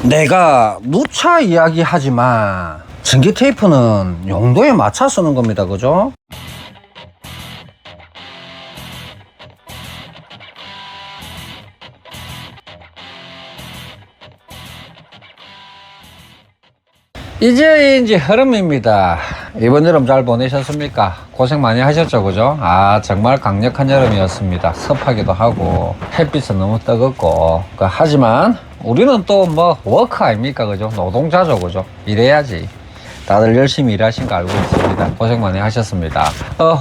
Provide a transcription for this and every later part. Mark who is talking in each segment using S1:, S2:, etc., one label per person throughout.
S1: 내가 누차 이야기하지만 전기 테이프는 용도에 맞춰 쓰는 겁니다. 그죠? 이제 흐름입니다. 이번 여름 잘 보내셨습니까? 고생 많이 하셨죠, 그죠? 정말 강력한 여름이었습니다. 습하기도 하고 햇빛은 너무 뜨겁고 하지만 우리는 또 뭐 워크 아닙니까, 그죠? 노동자죠, 그죠? 일해야지. 다들 열심히 일하신 거 알고 있습니다. 고생 많이 하셨습니다.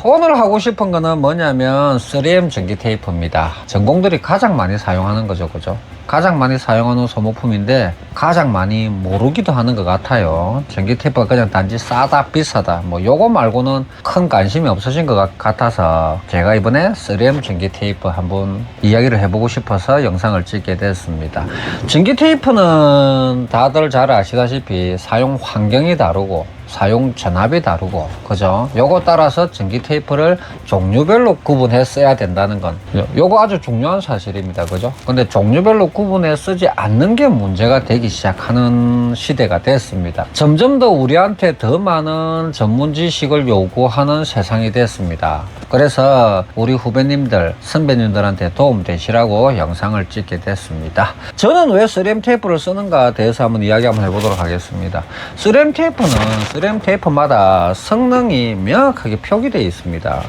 S1: 오늘 하고 싶은 거는 뭐냐면 3M 전기 테이프입니다. 전공들이 가장 많이 사용하는 거죠, 그죠? 가장 많이 사용하는 소모품인데 가장 많이 모르기도 하는 것 같아요. 전기 테이프가 그냥 단지 싸다 비싸다 뭐 요거 말고는 큰 관심이 없으신 것 같아서 제가 이번에 3M 전기 테이프 한번 이야기를 해보고 싶어서 영상을 찍게 됐습니다. 전기 테이프는 다들 잘 아시다시피 사용 환경이 다르고 사용 전압이 다르고 그죠? 요거 따라서 전기 테이프를 종류별로 구분해 써야 된다는 건 요거 아주 중요한 사실입니다. 그죠? 근데 종류별로 구분해 쓰지 않는 게 문제가 되기 시작하는 시대가 됐습니다. 점점 더 우리한테 더 많은 전문 지식을 요구하는 세상이 됐습니다. 그래서 우리 후배님들, 선배님들한테 도움되시라고 영상을 찍게 됐습니다. 저는 왜 3M 테이프를 쓰는가에 대해서 한번 이야기 한번 해보도록 하겠습니다. 3M 테이프마다 성능이 명확하게 표기되어 있습니다.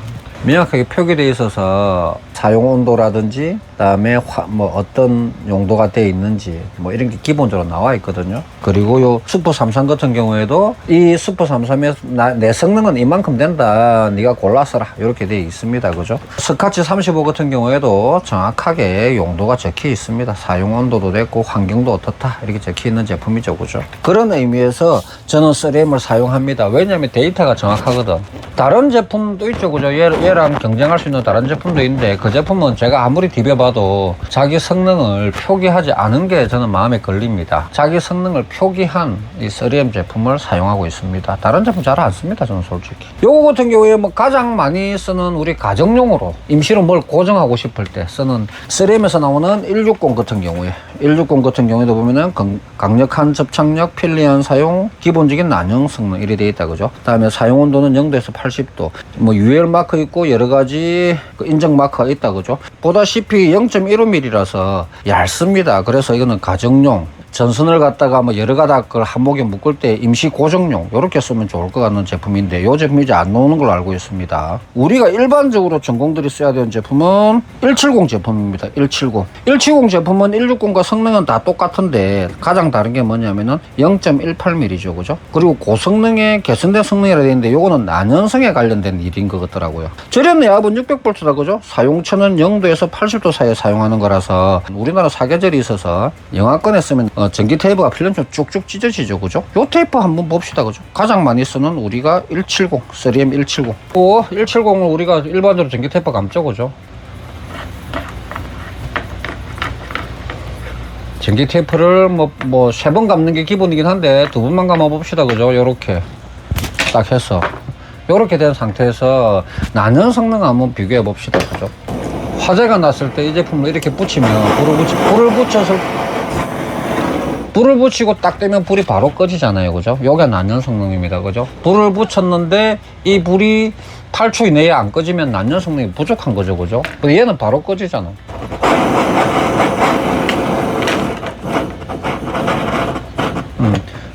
S1: 명확하게 표기되어 있어서 사용 온도라든지 그다음에 뭐 어떤 용도가 되어 있는지 뭐 이런 게 기본적으로 나와 있거든요. 그리고 요 슈퍼 33 같은 경우에도 이 슈퍼 33의 내 성능은 이만큼 된다, 네가 골라 써라 이렇게 되어 있습니다. 그죠? 스카치 35 같은 경우에도 정확하게 용도가 적혀 있습니다. 사용 온도도 됐고 환경도 어떻다 이렇게 적혀 있는 제품이죠. 그죠? 그런 의미에서 저는 3M을 사용합니다. 왜냐하면 데이터가 정확하거든. 다른 제품도 있죠. 그죠? 얘랑 경쟁할 수 있는 다른 제품도 있는데 그 제품은 제가 아무리 디벼봐도 자기 성능을 표기하지 않은 게 저는 마음에 걸립니다. 자기 성능을 표기한 이 3M 제품을 사용하고 있습니다. 다른 제품 잘 안 씁니다. 저는 솔직히. 요거 같은 경우에 뭐 가장 많이 쓰는 우리 가정용으로 임시로 뭘 고정하고 싶을 때 쓰는 3M에서 나오는 160 같은 경우에 160 같은 경우에도 보면은 강력한 접착력, 편리한 사용, 기본적인 난용 성능 이래 되어 있다. 그죠? 다음에 사용 온도는 0도에서 80도 뭐 UL 마크 있고 여러 가지 인증 마크가 있다. 그죠? 보다시피 0.15mm라서 얇습니다. 그래서 이거는 가정용, 전선을 갖다가 뭐 여러 가닥을 한목에 묶을 때 임시 고정용 이렇게 쓰면 좋을 것 같은 제품인데 이 제품이 이제 안 나오는 걸로 알고 있습니다. 우리가 일반적으로 전공들이 써야 되는 제품은 170 제품입니다. 170 제품은 160과 성능은 다 똑같은데 가장 다른 게 뭐냐면은 0.18mm죠. 그죠? 그리고 고성능의 개선된 성능이라 되어 있는데 요거는 난연성에 관련된 일인 것 같더라고요. 절연 내압은 600V다. 그죠? 사용처는 0도에서 80도 사이에 사용하는 거라서 우리나라 사계절이 있어서 영하권에 쓰면 전기 테이프가 필름처럼 쭉쭉 찢어지죠. 그죠? 요 테이프 한번 봅시다. 그죠? 가장 많이 쓰는 우리가 170, 3M 170. 170을 우리가 일반적으로 전기 테이프 감죠. 그죠? 전기 테이프를 뭐 3번 감는 게 기본이긴 한데 2번만 감아 봅시다. 그죠? 요렇게 딱 해서 요렇게 된 상태에서 난연 성능 한번 비교해 봅시다. 그죠? 화재가 났을 때 이 제품을 이렇게 붙이면 불을 붙이고 딱 떼면 불이 바로 꺼지잖아요. 그죠? 요게 난연 성능입니다. 그죠? 불을 붙였는데 이 불이 8초 이내에 안 꺼지면 난연 성능이 부족한 거죠. 그죠? 근데 얘는 바로 꺼지잖아.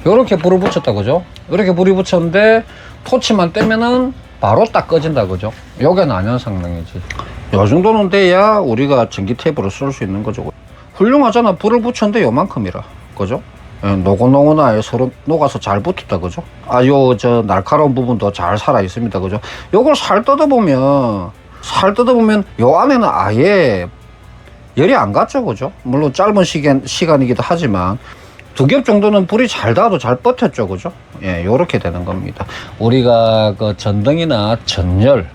S1: 요렇게 불을 붙였다. 그죠? 이렇게 불이 붙였는데 토치만 떼면은 바로 딱 꺼진다. 그죠? 요게 난연 성능이지. 요 정도는 돼야 우리가 전기 테이프를 쓸 수 있는 거죠. 훌륭하잖아. 불을 붙였는데 요만큼이라. 그죠? 노곤노곤하게 서로 녹아서 잘 붙었다. 그죠? 저 날카로운 부분도 잘 살아 있습니다. 그죠? 요걸 살 뜯어보면 요 안에는 아예 열이 안 갔죠. 그죠? 물론 짧은 시간이기도 하지만 2겹 정도는 불이 잘 닿아도 잘 버텼죠. 그죠? 요렇게 되는 겁니다. 우리가 그 전등이나 전열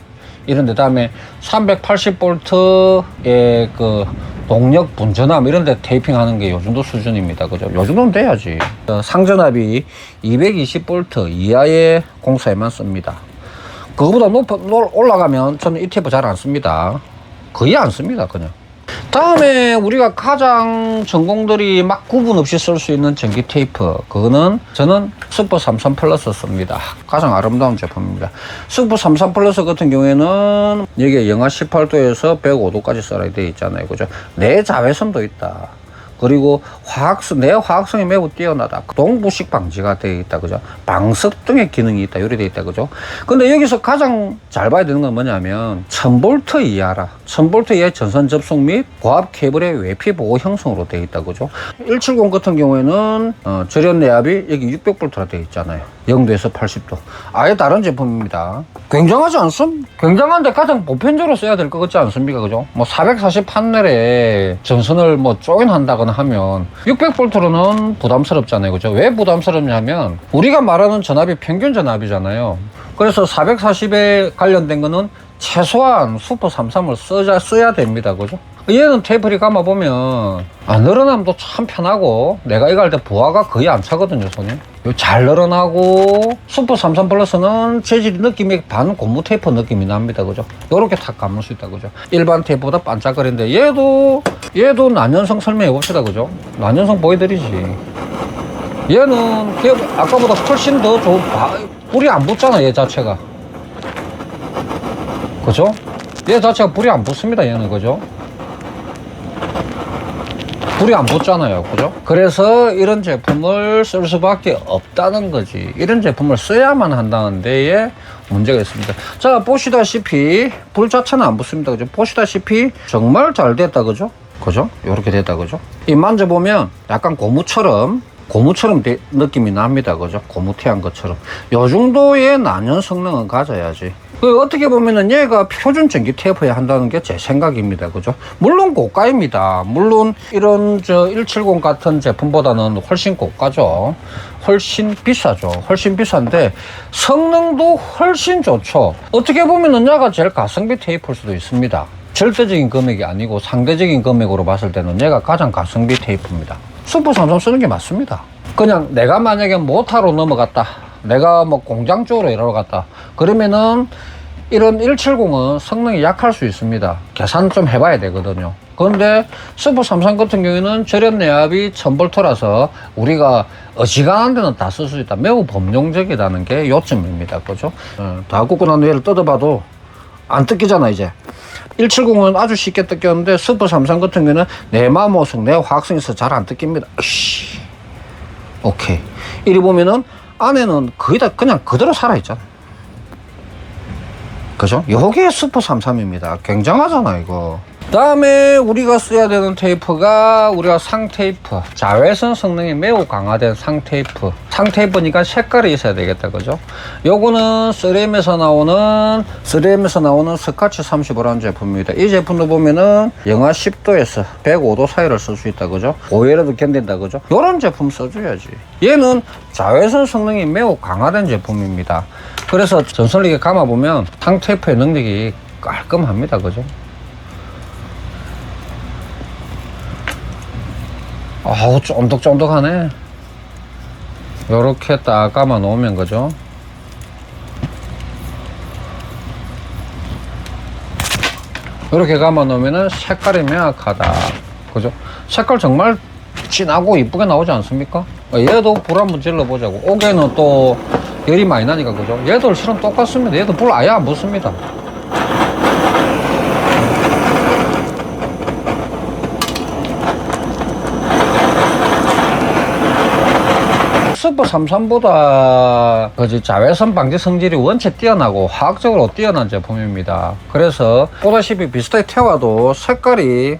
S1: 이런 데 다음에 380V의 그 동력 분전압 이런 데 테이핑 하는 게 요 정도 수준입니다. 그죠? 요 정도는 돼야지. 상전압이 220V 이하의 공사에만 씁니다. 그거보다 올라가면 저는 이 테이프 잘 안 씁니다. 거의 안 씁니다. 그냥 다음에 우리가 가장 전공들이 막 구분 없이 쓸 수 있는 전기 테이프, 그거는 저는 슈퍼 33 플러스 씁니다. 가장 아름다운 제품입니다. 슈퍼 33 플러스 같은 경우에는 여기에 영하 18도에서 105도까지 써야 되어 있잖아요, 그죠? 내자외선도 있다. 그리고 내 화학성이 매우 뛰어나다. 동부식 방지가 되어 있다, 그죠? 방석 등의 기능이 있다, 이렇게 되어 있다, 그죠? 근데 여기서 가장 잘 봐야 되는 건 뭐냐면 1000V 이하라. 1000V 이하의 전선 접속 및 고압 케이블의 외피 보호 형성으로 되어 있다, 그죠? 170 같은 경우에는 절연 내압이 여기 600V라 되어 있잖아요. 0도에서 80도. 아예 다른 제품입니다. 굉장하지 않습니까? 굉장한데 가장 보편적으로 써야 될 것 같지 않습니까? 그죠? 뭐 440 판넬에 전선을 뭐 조인한다거나 하면 600V로는 부담스럽잖아요. 그죠? 왜 부담스럽냐면 우리가 말하는 전압이 평균 전압이잖아요. 그래서 440에 관련된 거는 최소한 슈퍼 33을 써야 됩니다. 그죠? 얘는 테이프리 감아보면 늘어남도 참 편하고 내가 이거 할 때 부하가 거의 안 차거든요, 손에. 잘 늘어나고 슈퍼 33 플러스는 재질이 느낌이 반 고무 테이프 느낌이 납니다, 그죠? 요렇게 탁 감을 수 있다, 그죠? 일반 테이프보다 반짝거리는데 얘도 난연성 설명해 봅시다, 그죠? 난연성 보여드리지. 얘는 아까보다 훨씬 더 좋은 불이 안 붙잖아, 얘 자체가. 그죠? 얘 자체가 불이 안 붙습니다, 얘는. 그죠? 불이 안 붙잖아요, 그죠? 그래서 이런 제품을 쓸 수밖에 없다는 거지. 이런 제품을 써야만 한다는 데에 문제가 있습니다. 자, 보시다시피 불 자체는 안 붙습니다, 그죠? 보시다시피 정말 잘 됐다, 그죠? 그죠? 요렇게 됐다, 그죠? 이 만져보면 약간 고무처럼 느낌이 납니다, 그죠? 고무태한 것처럼. 요 정도의 난연 성능은 가져야지. 어떻게 보면은 얘가 표준 전기 테이프에 한다는 게 제 생각입니다, 그죠? 물론 고가입니다. 물론 이런 170 같은 제품보다는 훨씬 고가죠. 훨씬 비싸죠. 훨씬 비싼데 성능도 훨씬 좋죠. 어떻게 보면은 얘가 제일 가성비 테이프일 수도 있습니다. 절대적인 금액이 아니고 상대적인 금액으로 봤을 때는 얘가 가장 가성비 테이프입니다. 슈퍼 33 쓰는 게 맞습니다. 그냥 내가 만약에 모타로 넘어갔다, 내가 뭐 공장 쪽으로 일하러 갔다, 그러면은 이런 170은 성능이 약할 수 있습니다. 계산 좀 해봐야 되거든요. 그런데 슈퍼 33 같은 경우에는 절연 내압이 1000V라서 우리가 어지간한 데는 다 쓸 수 있다. 매우 범용적이라는 게 요점입니다, 그죠? 다 굽고 난 후에 뜯어봐도 안 뜯기잖아, 이제. 170은 아주 쉽게 뜯겼는데 슈퍼 33 같은 경우는 내 마모성, 내 화학성에서 잘 안 뜯깁니다. 오케이. 이리 보면은 안에는 거의 다 그냥 그대로 살아있잖아. 그죠? 요게 슈퍼 33입니다. 굉장하잖아, 이거. 다음에 우리가 써야 되는 테이프가 우리가 상테이프, 자외선 성능이 매우 강화된 상테이프. 상테이프니까 색깔이 있어야 되겠다, 그죠? 요거는 3M에서 나오는 스카치 35라는 제품입니다. 이 제품도 보면은 영하 10도에서 105도 사이를 쓸 수 있다, 그죠? 오해라도 견딘다, 그죠? 요런 제품 써줘야지. 얘는 자외선 성능이 매우 강화된 제품입니다. 그래서 전선을 이렇게 감아보면 상테이프의 능력이 깔끔합니다, 그죠? 아우, 쫀득쫀득하네. 요렇게 딱 감아 놓으면, 그죠? 요렇게 감아 놓으면은 색깔이 명확하다, 그죠? 색깔 정말 진하고 이쁘게 나오지 않습니까? 얘도 불 한번 질러 보자고. 옥에는 또 열이 많이 나니까, 그죠? 얘도 실은 똑같습니다. 얘도 불 아예 안 붙습니다. 슈퍼 33보다 자외선 방지 성질이 원체 뛰어나고 화학적으로 뛰어난 제품입니다. 그래서 보다시피 비슷하게 태워도 색깔이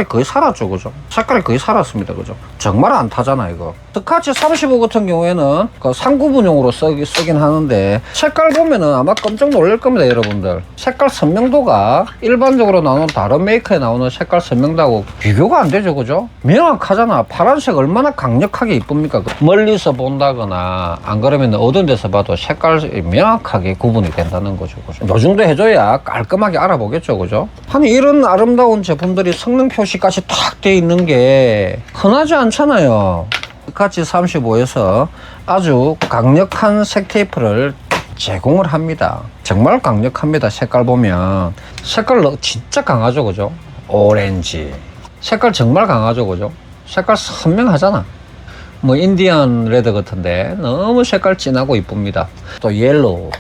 S1: 거의 살았죠, 그죠? 색깔이 거의 살았습니다, 그죠? 정말 안 타잖아, 이거. 스카치 35 같은 경우에는 그 상구분용으로 쓰긴 하는데 색깔 보면은 아마 깜짝 놀랄 겁니다, 여러분들. 색깔 선명도가 일반적으로 나오는 다른 메이커에 나오는 색깔 선명도하고 비교가 안 되죠, 그죠? 명확하잖아. 파란색 얼마나 강력하게 이쁩니까? 멀리서 본다거나 안 그러면 어두운 데서 봐도 색깔이 명확하게 구분이 된다는 거죠, 그죠? 요 정도 해줘야 깔끔하게 알아보겠죠, 그죠? 아니 이런 아름다운 제품들이 성능 표시까지 탁 돼 있는 게 흔하지 않잖아요. 스카치 35에서 아주 강력한 색 테이프를 제공을 합니다. 정말 강력합니다. 색깔 보면 색깔 진짜 강하죠, 그죠? 오렌지. 색깔 정말 강하죠, 그죠? 색깔 선명하잖아. 뭐 인디언 레드 같은데 너무 색깔 진하고 이쁩니다. 또 옐로우,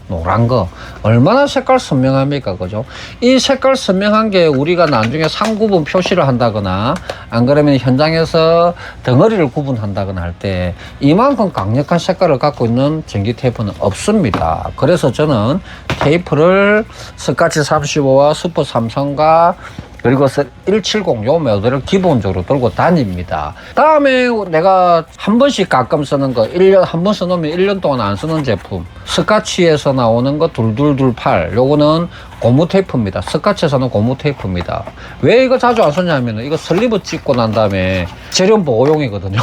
S1: 노란 거 얼마나 색깔 선명합니까, 그죠? 이 색깔 선명한 게 우리가 나중에 상구분 표시를 한다거나 안 그러면 현장에서 덩어리를 구분한다거나 할 때 이만큼 강력한 색깔을 갖고 있는 전기 테이프는 없습니다. 그래서 저는 테이프를 스카치 35와 슈퍼 33과 그리고 170 요 모델을 기본적으로 들고 다닙니다. 다음에 내가 한 번씩 가끔 쓰는 거 1년 한 번 써놓으면 1년 동안 안 쓰는 제품 스카치에서 나오는 거 2228 요거는 고무 테이프입니다. 스카치에서는 고무 테이프입니다. 왜 이거 자주 안 쓰냐면 이거 슬리브 찍고 난 다음에 절연 보호용이거든요.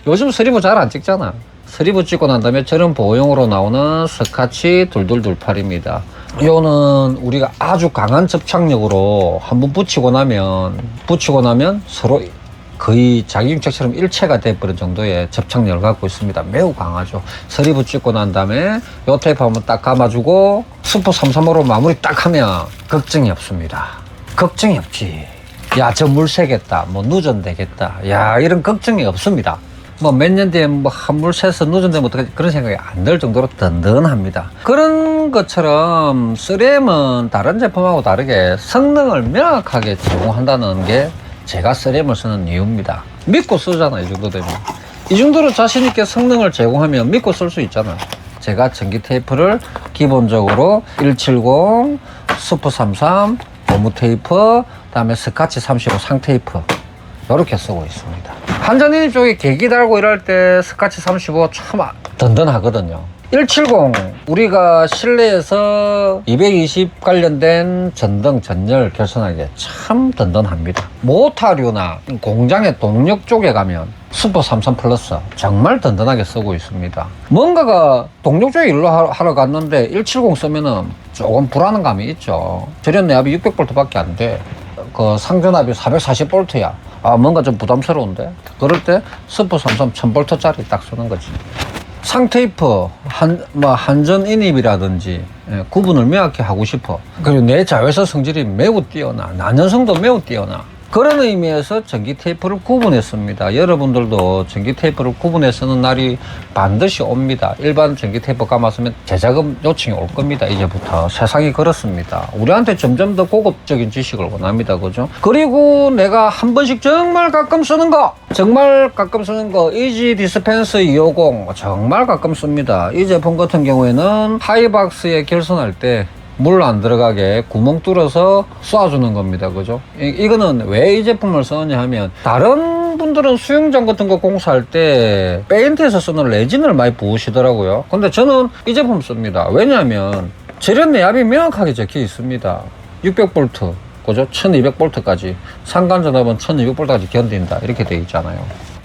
S1: 요즘 슬리브 잘 안 찍잖아. 슬리브 찍고 난 다음에 절연 보호용으로 나오는 스카치 2228입니다. 이거는 우리가 아주 강한 접착력으로 한번 붙이고 나면 서로 거의 자기융착처럼 일체가 돼버린 정도의 접착력을 갖고 있습니다. 매우 강하죠. 슬리브 찍고 난 다음에 요 테이프 한번 딱 감아주고 슈퍼 33으로 마무리 딱 하면 걱정이 없습니다. 걱정이 없지. 야, 저 물 새겠다. 뭐 누전되겠다. 야, 이런 걱정이 없습니다. 뭐 몇 년 뒤에 뭐 한물 새서 누전되면 어떡하지 그런 생각이 안 들 정도로 든든합니다. 그런 것처럼 3M은 다른 제품하고 다르게 성능을 명확하게 제공한다는 게 제가 3M을 쓰는 이유입니다. 믿고 쓰잖아, 이 정도 되면. 이 정도로 자신있게 성능을 제공하면 믿고 쓸 수 있잖아. 제가 전기 테이프를 기본적으로 170, 슈퍼 33, 고무 테이프, 그다음에 스카치 35 상테이프 이렇게 쓰고 있습니다. 한전인입 쪽에 계기 달고 이럴 때 스카치 35 참 든든하거든요. 170 우리가 실내에서 220 관련된 전등 전열 결선하기에 참 든든합니다. 모타류나 공장의 동력 쪽에 가면 슈퍼 33 플러스 정말 든든하게 쓰고 있습니다. 뭔가가 동력 쪽에 일로 하러 갔는데 170 쓰면은 조금 불안한 감이 있죠. 절연 내압이 600V 밖에 안 돼. 그 상전압이 440V야. 아, 뭔가 좀 부담스러운데? 그럴 때 슈퍼 33 1000V짜리 딱 쓰는 거지. 상테이프, 한전인입이라든지 구분을 명확히 하고 싶어. 그리고 내 자외선 성질이 매우 뛰어나. 난연성도 매우 뛰어나. 그런 의미에서 전기 테이프를 구분했습니다. 여러분들도 전기 테이프를 구분해 쓰는 날이 반드시 옵니다. 일반 전기 테이프 감았으면 재작업 요청이 올 겁니다. 이제부터. 세상이 그렇습니다. 우리한테 점점 더 고급적인 지식을 원합니다. 그죠? 그리고 내가 한 번씩 정말 가끔 쓰는 거 이지 디스펜스 250 정말 가끔 씁니다. 이 제품 같은 경우에는 하이박스에 결선할 때 물 안 들어가게 구멍 뚫어서 쏴주는 겁니다. 그죠? 이거는 왜 이 제품을 쓰느냐 하면 다른 분들은 수영장 같은 거 공사할 때 페인트에서 쓰는 레진을 많이 부으시더라고요. 근데 저는 이 제품 씁니다. 왜냐하면 절연 내압이 명확하게 적혀 있습니다. 600V 그죠? 1200V까지 상간전압은 1200V까지 견딘다 이렇게 되어 있잖아요.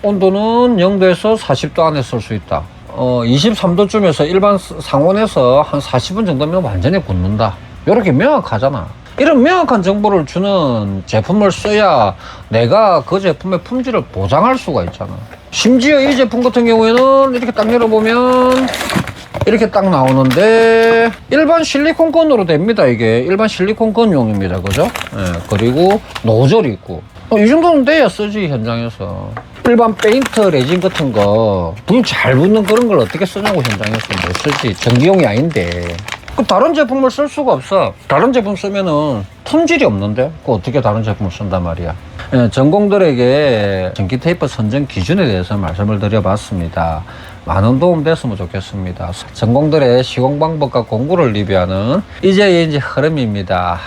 S1: 온도는 0도에서 40도 안에 쓸 수 있다. 23도쯤에서 일반 상온에서 한 40분 정도면 완전히 굳는다. 이렇게 명확하잖아. 이런 명확한 정보를 주는 제품을 써야 내가 그 제품의 품질을 보장할 수가 있잖아. 심지어 이 제품 같은 경우에는 이렇게 딱 열어보면 이렇게 딱 나오는데 일반 실리콘건으로 됩니다. 이게 일반 실리콘건용입니다. 그죠? 예, 그리고 노즐이 있고 이 정도는 돼야 쓰지 현장에서. 일반 페인트 레진 같은 거 불 잘 붙는 그런 걸 어떻게 쓰냐고 현장에서 못 쓰지. 전기용이 아닌데 다른 제품을 쓸 수가 없어. 다른 제품 쓰면은 품질이 없는데 어떻게 다른 제품을 쓴단 말이야. 예, 전공들에게 전기 테이프 선정 기준에 대해서 말씀을 드려봤습니다. 많은 도움 됐으면 좋겠습니다. 전공들의 시공 방법과 공구를 리뷰하는 이제인지 흐름입니다.